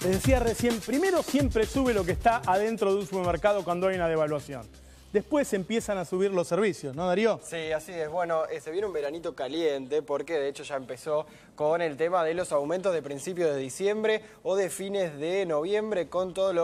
Les decía recién, primero siempre sube lo que está adentro de un supermercado cuando hay una devaluación. Después empiezan a subir los servicios, ¿no, Darío? Sí, así es. Bueno, se viene un veranito caliente porque de hecho ya empezó con el tema de los aumentos de principios de diciembre o de fines de noviembre con todas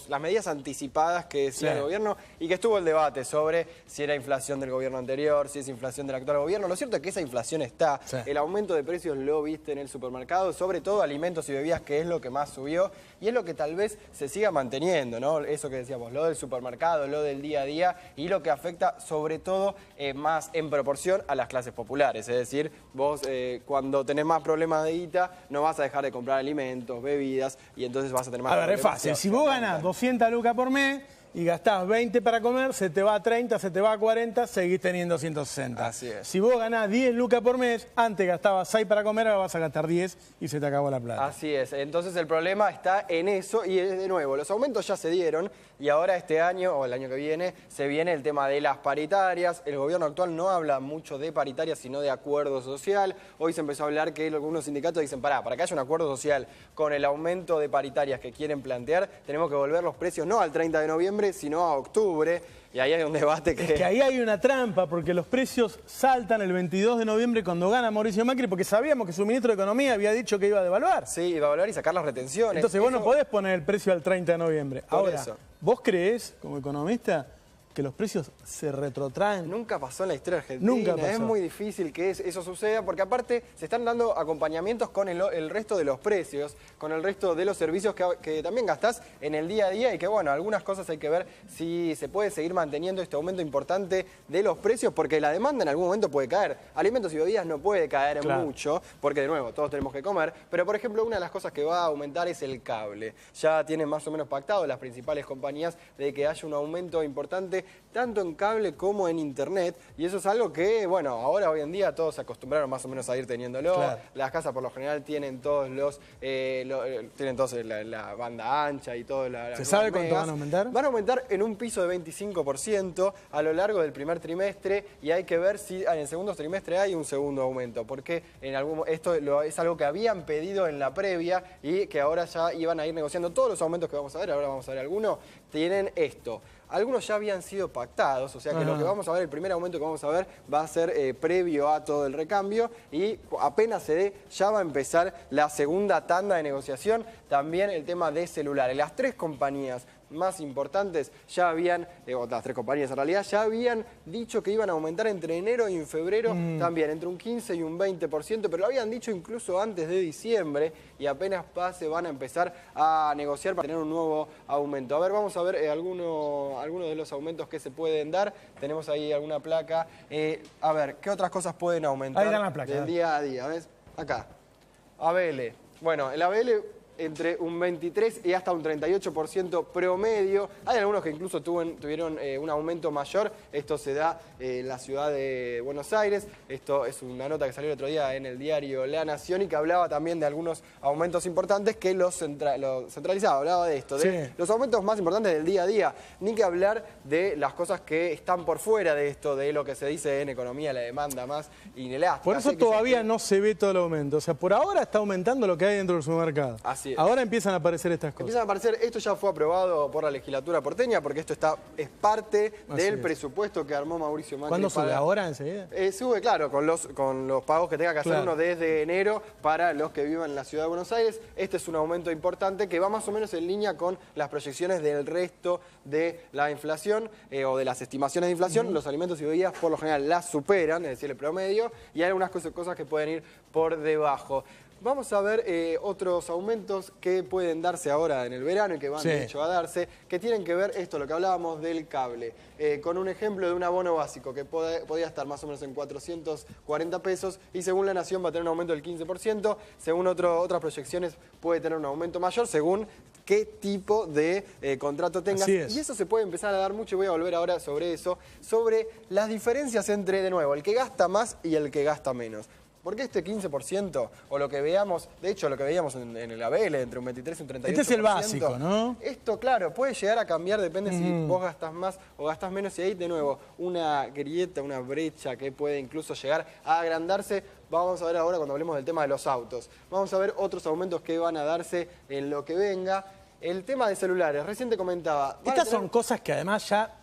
las medidas anticipadas que decía el gobierno y que estuvo el debate sobre si era inflación del gobierno anterior, si es inflación del actual gobierno. Lo cierto es que esa inflación está. El aumento de precios lo viste en el supermercado, sobre todo alimentos y bebidas, que es lo que más subió y es lo que tal vez se siga manteniendo, ¿no? Eso que decíamos, lo del supermercado, lo del día a día y lo que afecta sobre todo más en proporción a las clases populares. Es decir, vos cuando tenés más problemas de guita no vas a dejar de comprar alimentos, bebidas y entonces vas a tener más problemas. A ver, es fácil. Si vos ganás 200 lucas por mes y gastás 20 para comer, se te va a 30, se te va a 40, seguís teniendo 160. Así es. Si vos ganás 10 lucas por mes, antes gastabas 6 para comer, ahora vas a gastar 10 y se te acabó la plata. Así es. Entonces el problema está en eso y de nuevo, los aumentos ya se dieron y ahora este año o el año que viene se viene el tema de las paritarias. El gobierno actual no habla mucho de paritarias, sino de acuerdo social. Hoy se empezó a hablar que algunos sindicatos dicen, para que haya un acuerdo social con el aumento de paritarias que quieren plantear, tenemos que volver los precios no al 30 de noviembre, sino a octubre, y ahí hay un debate que... Es que ahí hay una trampa, porque los precios saltan el 22 de noviembre cuando gana Mauricio Macri, porque sabíamos que su ministro de Economía había dicho que iba a devaluar. Sí, iba a devaluar y sacar las retenciones. Entonces vos no podés poner el precio al 30 de noviembre. Ahora, eso. ¿vos creés, como economista, que los precios se retrotraen? Nunca pasó en la historia argentina. Nunca pasó. Es muy difícil que eso suceda porque aparte se están dando acompañamientos con el resto de los precios, con el resto de los servicios que también gastás en el día a día y que bueno, algunas cosas hay que ver si se puede seguir manteniendo este aumento importante de los precios porque la demanda en algún momento puede caer. Alimentos y bebidas no puede caer mucho porque de nuevo todos tenemos que comer, pero por ejemplo una de las cosas que va a aumentar es el cable. Ya tienen más o menos pactado las principales compañías de que haya un aumento importante tanto en cable como en internet, y eso es algo que, bueno, ahora hoy en día todos se acostumbraron más o menos a ir teniéndolo. Las casas por lo general tienen todos la banda ancha y todo. ¿Se sabe cuánto van a aumentar? Van a aumentar en un piso de 25% a lo largo del primer trimestre y hay que ver si en el segundo trimestre hay un segundo aumento, porque esto es algo que habían pedido en la previa y que ahora ya iban a ir negociando. Todos los aumentos que vamos a ver, ahora vamos a ver algunos, tienen esto. Algunos ya habían sido pactados, o sea que lo que vamos a ver, el primer aumento que vamos a ver va a ser previo a todo el recambio y apenas se dé, ya va a empezar la segunda tanda de negociación. También el tema de celulares. Las tres compañías más importantes ya habían, las tres compañías en realidad, ya habían dicho que iban a aumentar entre enero y en febrero también, entre un 15 y un 20%, pero lo habían dicho incluso antes de diciembre y apenas pase van a empezar a negociar para tener un nuevo aumento. A ver, vamos a ver algunos de los aumentos que se pueden dar. Tenemos ahí alguna placa. A ver, ¿qué otras cosas pueden aumentar ahí la placa, del día a día? ¿Ves? Acá. ABL. Bueno, el ABL entre un 23 y hasta un 38% promedio. Hay algunos que incluso tuvieron un aumento mayor. Esto se da en la ciudad de Buenos Aires. Esto es una nota que salió el otro día en el diario La Nación y que hablaba también de algunos aumentos importantes que lo centralizaba. Hablaba de esto, de los aumentos más importantes del día a día. Ni que hablar de las cosas que están por fuera de esto, de lo que se dice en economía, la demanda más inelástica. Por eso todavía no se ve todo el aumento. O sea, por ahora está aumentando lo que hay dentro del supermercado. Así es. Ahora empiezan a aparecer estas cosas. Empiezan a aparecer, esto ya fue aprobado por la legislatura porteña porque esto es parte del presupuesto que armó Mauricio Macri. ¿Cuándo sube? ¿Ahora enseguida? Sube, claro, con los pagos que tenga que hacer uno desde enero para los que vivan en la ciudad de Buenos Aires. Este es un aumento importante que va más o menos en línea con las proyecciones del resto de la inflación o de las estimaciones de inflación. Los alimentos y bebidas por lo general las superan, es decir, el promedio, y hay algunas cosas que pueden ir por debajo. Vamos a ver otros aumentos que pueden darse ahora en el verano y que van de hecho a darse, que tienen que ver esto, lo que hablábamos del cable. Con un ejemplo de un abono básico que podía estar más o menos en 440 pesos y según La Nación va a tener un aumento del 15%, según otras proyecciones puede tener un aumento mayor según qué tipo de contrato tengas. Y eso se puede empezar a dar mucho y voy a volver ahora sobre eso, sobre las diferencias entre, de nuevo, el que gasta más y el que gasta menos. ¿Por qué este 15% o lo que veamos, de hecho lo que veíamos en el ABL, entre un 23 y un 38%? Este es el básico, ¿no? Esto, claro, puede llegar a cambiar, depende si vos gastás más o gastás menos. Y ahí, de nuevo, una grieta, una brecha que puede incluso llegar a agrandarse. Vamos a ver ahora cuando hablemos del tema de los autos. Vamos a ver otros aumentos que van a darse en lo que venga. El tema de celulares, recién te comentaba. Estas son cosas que además ya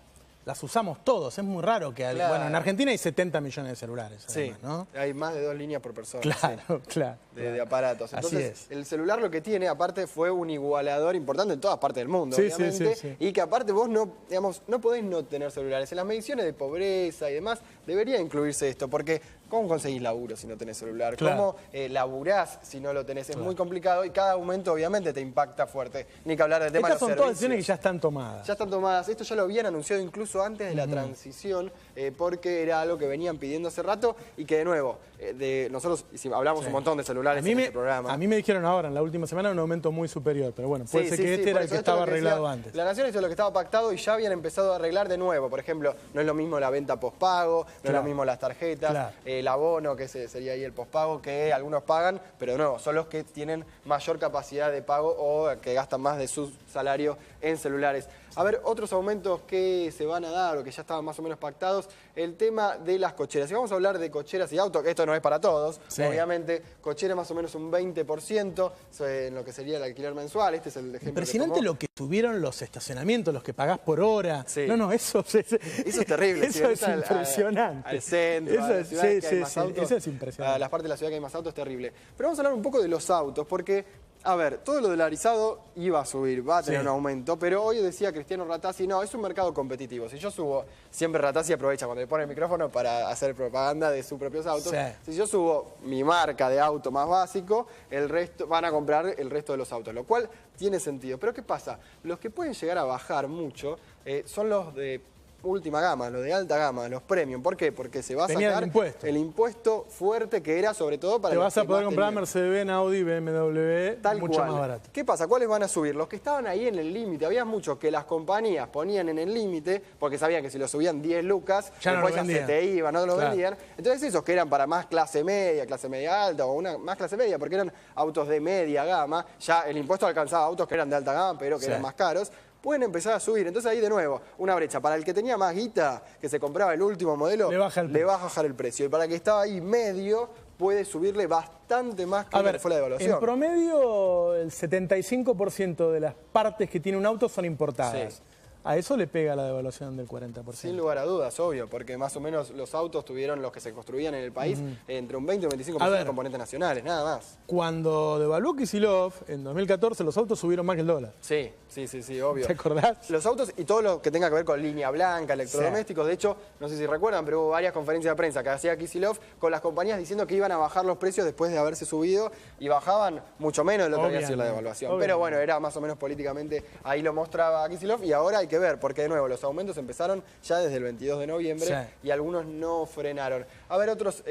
las usamos todos. Es muy raro que... Claro. Bueno, en Argentina hay 70 millones de celulares, además, Sí, ¿no? hay más de 2 líneas por persona. Claro, sí, claro. de aparatos. Entonces, Así es. el celular lo que tiene, aparte, fue un igualador importante en todas partes del mundo, Sí, obviamente. sí. Y que aparte vos no, digamos, no podés no tener celulares. En las mediciones de pobreza y demás, debería incluirse esto, porque ¿cómo conseguís laburo si no tenés celular? Claro. ¿Cómo laburás si no lo tenés? Es muy complicado y cada aumento obviamente te impacta fuerte. Ni que hablar del tema Estas de los son todas servicios. decisiones que ya están tomadas. Ya están tomadas. Esto ya lo habían anunciado incluso antes de la transición, porque era algo que venían pidiendo hace rato y que, de nuevo, nosotros hablamos un montón de celulares en este programa. A mí me dijeron ahora, en la última semana, un aumento muy superior, pero bueno, puede ser que este era por el eso, que esto es estaba lo arreglado decía, antes. La Nación hizo lo que estaba pactado y ya habían empezado a arreglar de nuevo. Por ejemplo, no es lo mismo la venta postpago, no es lo mismo las tarjetas, el abono, que sería ahí el postpago, que algunos pagan, pero de nuevo, son los que tienen mayor capacidad de pago o que gastan más de su salario en celulares. A ver, otros aumentos que se van a dar o que ya estaban más o menos pactados, el tema de las cocheras. Si vamos a hablar de cocheras y autos, esto no es para todos, obviamente, cochera más o menos un 20% en lo que sería el alquiler mensual. Este es el ejemplo. Impresionante lo que subieron los estacionamientos, los que pagás por hora. Sí. No, eso es terrible. Eso es impresionante. Al centro, a la ciudad que hay más autos, eso es impresionante. a las partes de la ciudad que hay más autos, es terrible. Pero vamos a hablar un poco de los autos, porque, a ver, todo lo dolarizado iba a subir, va a tener un aumento, pero hoy decía Cristiano Ratazzi, no, es un mercado competitivo. Si yo subo, siempre Ratazzi aprovecha cuando le pone el micrófono para hacer propaganda de sus propios autos. Si yo subo mi marca de auto más básico, el resto van a comprar el resto de los autos, lo cual tiene sentido. Pero ¿qué pasa? Los que pueden llegar a bajar mucho son los de última gama, los de alta gama, los premium. ¿Por qué? Porque se va a sacar el impuesto fuerte que era sobre todo para te los vas a poder comprar Mercedes-Benz, Audi, BMW, mucho más barato. ¿Qué pasa? ¿Cuáles van a subir? Los que estaban ahí en el límite. Había muchos que las compañías ponían en el límite porque sabían que si lo subían 10 lucas, ya después ya se te iban, no lo vendían. Entonces esos que eran para más clase media alta o más clase media, porque eran autos de media gama, ya el impuesto alcanzaba autos que eran de alta gama, pero que eran más caros, pueden empezar a subir. Entonces ahí de nuevo, una brecha. Para el que tenía más guita, que se compraba el último modelo, le va a bajar el precio. Y para el que estaba ahí medio, puede subirle bastante más que lo que fue la devaluación. En promedio, el 75% de las partes que tiene un auto son importadas. Sí. A eso le pega la devaluación del 40%. Sin lugar a dudas, obvio, porque más o menos los autos tuvieron, los que se construían en el país, entre un 20 y un 25% de componentes nacionales, nada más. Cuando devaluó Kicillof, en 2014, los autos subieron más que el dólar. Sí, obvio. ¿Te acordás? Los autos y todo lo que tenga que ver con línea blanca, electrodomésticos. De hecho, no sé si recuerdan, pero hubo varias conferencias de prensa que hacía Kicillof con las compañías diciendo que iban a bajar los precios después de haberse subido y bajaban mucho menos de lo que había sido la devaluación. Pero bueno, era más o menos políticamente, ahí lo mostraba Kicillof y ahora hay que ver, porque de nuevo, los aumentos empezaron ya desde el 22 de noviembre y algunos no frenaron. A ver, otros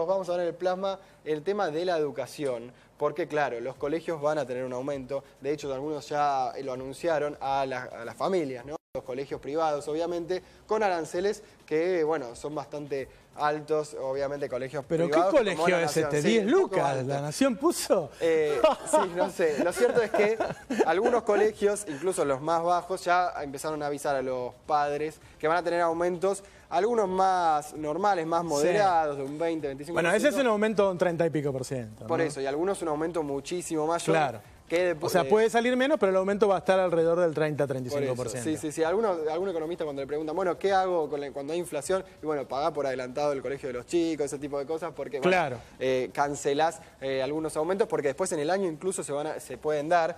vamos a ver en el plasma el tema de la educación. Porque, claro, los colegios van a tener un aumento. De hecho, algunos ya lo anunciaron a las familias, ¿no? Los colegios privados, obviamente, con aranceles que, bueno, son bastante altos, obviamente, colegios privados. ¿Pero qué colegio es este? ¿10 lucas? ¿La Nación puso? Sí, no sé. Lo cierto es que algunos colegios, incluso los más bajos, ya empezaron a avisar a los padres que van a tener aumentos, algunos más normales, más moderados, de un 20, 25%. Bueno, ese es un aumento de un 30 y pico por ciento, ¿no? Por eso, y algunos un aumento muchísimo mayor. Claro. O sea, puede salir menos, pero el aumento va a estar alrededor del 30-35%. Sí. Algún economista cuando le preguntan, bueno, ¿qué hago cuando hay inflación? Y bueno, pagá por adelantado el colegio de los chicos, ese tipo de cosas, porque cancelás algunos aumentos, porque después en el año incluso se pueden dar.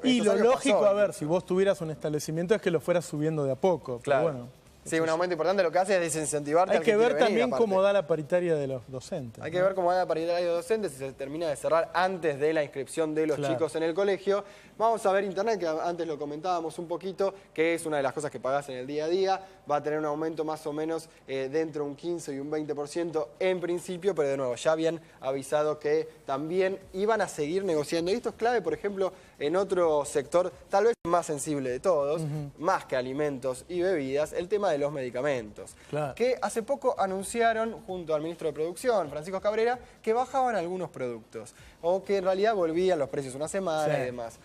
Y lo lógico, a ver, si vos tuvieras un establecimiento es que lo fueras subiendo de a poco. Claro. Pero bueno. Sí, un aumento importante lo que hace es desincentivarte. Hay que ver también cómo da la paritaria de los docentes. Hay que ver cómo da la paritaria de los docentes, si se termina de cerrar antes de la inscripción de los chicos en el colegio. Vamos a ver internet, que antes lo comentábamos un poquito, que es una de las cosas que pagás en el día a día. Va a tener un aumento más o menos de entre un 15 y un 20% en principio, pero de nuevo, ya habían avisado que también iban a seguir negociando. Y esto es clave, por ejemplo, en otro sector, tal vez más sensible de todos, más que alimentos y bebidas, el tema de los medicamentos. Claro. Que hace poco anunciaron, junto al ministro de Producción, Francisco Cabrera, que bajaban algunos productos, o que en realidad volvían los precios una semana y demás.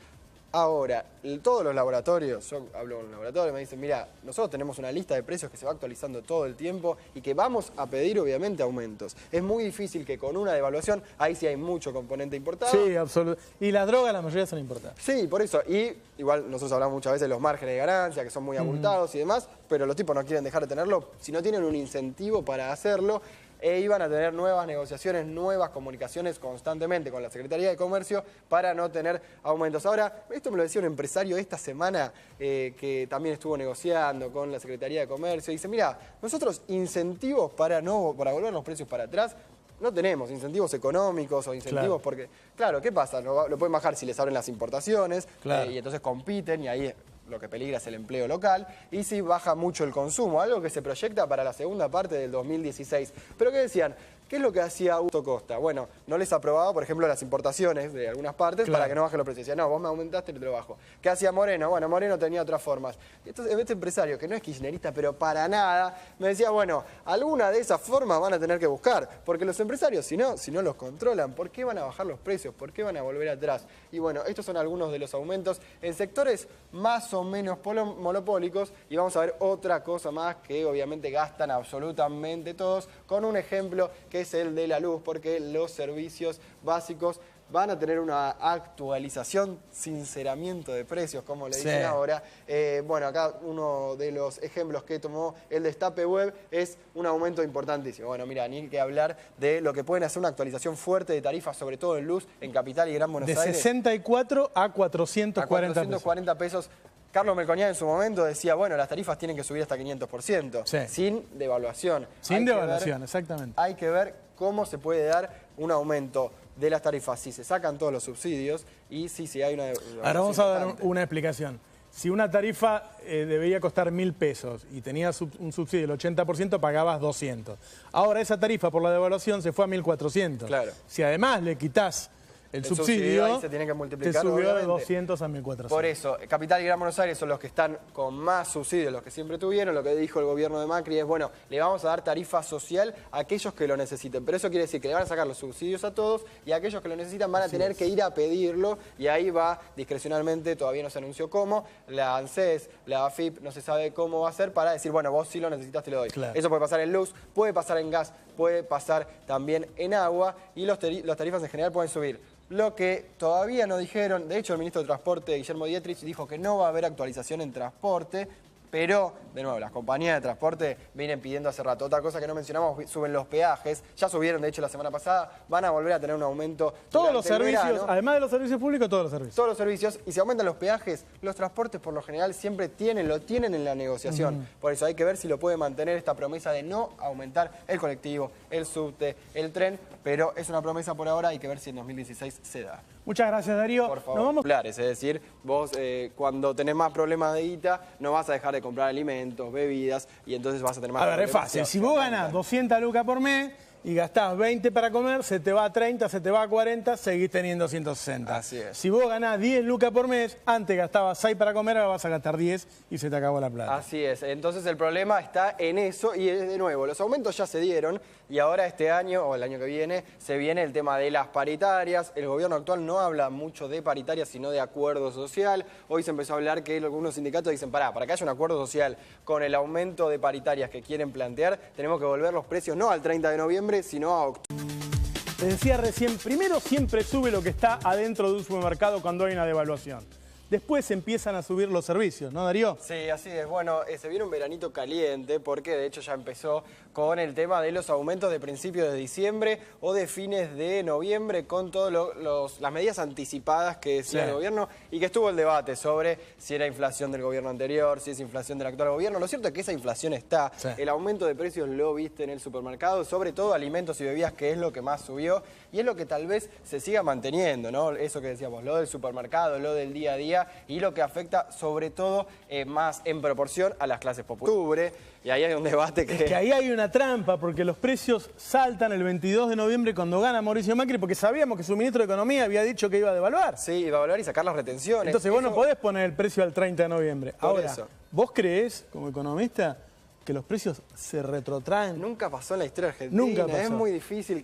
Ahora, todos los laboratorios, yo hablo con un laboratorio, me dicen, mira, nosotros tenemos una lista de precios que se va actualizando todo el tiempo y que vamos a pedir obviamente aumentos. Es muy difícil que con una devaluación, ahí sí hay mucho componente importado. Sí, absolutamente. Y las drogas la mayoría son importadas. Sí, por eso. Y igual nosotros hablamos muchas veces de los márgenes de ganancia, que son muy abultados y demás, pero los tipos no quieren dejar de tenerlo si no tienen un incentivo para hacerlo. E iban a tener nuevas negociaciones, nuevas comunicaciones constantemente con la Secretaría de Comercio para no tener aumentos. Ahora, esto me lo decía un empresario esta semana que también estuvo negociando con la Secretaría de Comercio. Dice, mira, nosotros incentivos para volver los precios para atrás no tenemos, incentivos económicos o incentivos porque, claro, ¿qué pasa? Lo pueden bajar si les abren las importaciones y entonces compiten y ahí lo que peligra es el empleo local, y si baja mucho el consumo, algo que se proyecta para la segunda parte del 2016. Pero ¿qué decían? ¿Qué es lo que hacía Augusto Costa? Bueno, no les aprobaba, por ejemplo, las importaciones de algunas partes para que no bajen los precios. Decía, no, vos me aumentaste y te lo bajo. ¿Qué hacía Moreno? Bueno, Moreno tenía otras formas. Entonces, este empresario, que no es kirchnerista, pero para nada, me decía, bueno, alguna de esas formas van a tener que buscar, porque los empresarios, si no los controlan, ¿por qué van a bajar los precios? ¿Por qué van a volver atrás? Y bueno, estos son algunos de los aumentos en sectores más o menos monopólicos, y vamos a ver otra cosa más que obviamente gastan absolutamente todos, con un ejemplo que es el de la luz, porque los servicios básicos van a tener una actualización, sinceramiento de precios, como le dicen ahora. Bueno, acá uno de los ejemplos que tomó el Destape Web es un aumento importantísimo. Bueno, mira, ni que hablar de lo que pueden hacer una actualización fuerte de tarifas, sobre todo en luz, en Capital y Gran Buenos Aires. De 64 a 440 pesos. Carlos Melconian en su momento decía, bueno, las tarifas tienen que subir hasta 500%, sin devaluación. Sin devaluación, exactamente. Hay que ver cómo se puede dar un aumento de las tarifas si se sacan todos los subsidios y si hay una devaluación. Ahora vamos a dar una explicación. Si una tarifa debería costar 1.000 pesos y tenías un subsidio del 80%, pagabas 200. Ahora esa tarifa por la devaluación se fue a 1.400. Claro. Si además le quitas el subsidio ahí se tiene que multiplicar, te subió obviamente. de 200 a 1.400. Por eso, Capital y Gran Buenos Aires son los que están con más subsidios, los que siempre tuvieron. Lo que dijo el gobierno de Macri es, bueno, le vamos a dar tarifa social a aquellos que lo necesiten. Pero eso quiere decir que le van a sacar los subsidios a todos y aquellos que lo necesitan van a tener que ir a pedirlo, y ahí va discrecionalmente, todavía no se anunció cómo, la ANSES, la AFIP, no se sabe cómo va a ser para decir, bueno, vos sí lo necesitas, te lo doy. Claro. Eso puede pasar en luz, puede pasar en gas, puede pasar también en agua, y las tarifas en general pueden subir. Lo que todavía no dijeron, de hecho el ministro de Transporte, Guillermo Dietrich, dijo que no va a haber actualización en transporte, pero, de nuevo, las compañías de transporte vienen pidiendo hace rato. Otra cosa que no mencionamos, suben los peajes, ya subieron, de hecho, la semana pasada, van a volver a tener un aumento. Todos los servicios, además de los servicios públicos, todos los servicios. Todos los servicios, y si aumentan los peajes, los transportes por lo general siempre lo tienen en la negociación. Por eso hay que ver si lo puede mantener esta promesa de no aumentar el colectivo, el subte, el tren, pero es una promesa por ahora, hay que ver si en 2016 se da. Muchas gracias, Darío. Por favor. Es decir, vos cuando tenés más problemas de guita, no vas a dejar de comprar alimentos, bebidas, y entonces vas a tener más problemas. A ver, es fácil. Si vos ganás 200 lucas por mes y gastás 20 para comer, se te va a 30, se te va a 40, seguís teniendo 160. Así es. Si vos ganás 10 lucas por mes, antes gastabas 6 para comer, ahora vas a gastar 10 y se te acabó la plata. Así es. Entonces el problema está en eso, y de nuevo, los aumentos ya se dieron, y ahora este año, o el año que viene, se viene el tema de las paritarias. El gobierno actual no habla mucho de paritarias, sino de acuerdo social. Hoy se empezó a hablar que algunos sindicatos dicen, para que haya un acuerdo social con el aumento de paritarias que quieren plantear, tenemos que volver los precios no al 30 de noviembre, sino a octubre. Te decía recién, primero siempre sube lo que está adentro de un supermercado cuando hay una devaluación. Después empiezan a subir los servicios, ¿no, Darío? Sí, así es. Bueno, se viene un veranito caliente porque de hecho ya empezó con el tema de los aumentos de principios de diciembre o de fines de noviembre, con todas las medidas anticipadas que decía el gobierno, y que estuvo el debate sobre si era inflación del gobierno anterior, si es inflación del actual gobierno. Lo cierto es que esa inflación está. El aumento de precios lo viste en el supermercado, sobre todo alimentos y bebidas, que es lo que más subió y es lo que tal vez se siga manteniendo, ¿no? Eso que decíamos, lo del supermercado, lo del día a día. día y lo que afecta sobre todo más en proporción a las clases populares. Y ahí hay un debate que... Es que ahí hay una trampa, porque los precios saltan el 22 de noviembre cuando gana Mauricio Macri, porque sabíamos que su ministro de Economía había dicho que iba a devaluar. Sí, iba a devaluar y sacar las retenciones. Entonces vos no podés poner el precio al 30 de noviembre. Ahora, eso. ¿vos creés, como economista, que los precios se retrotraen? Nunca pasó en la historia argentina. Nunca pasó. Es muy difícil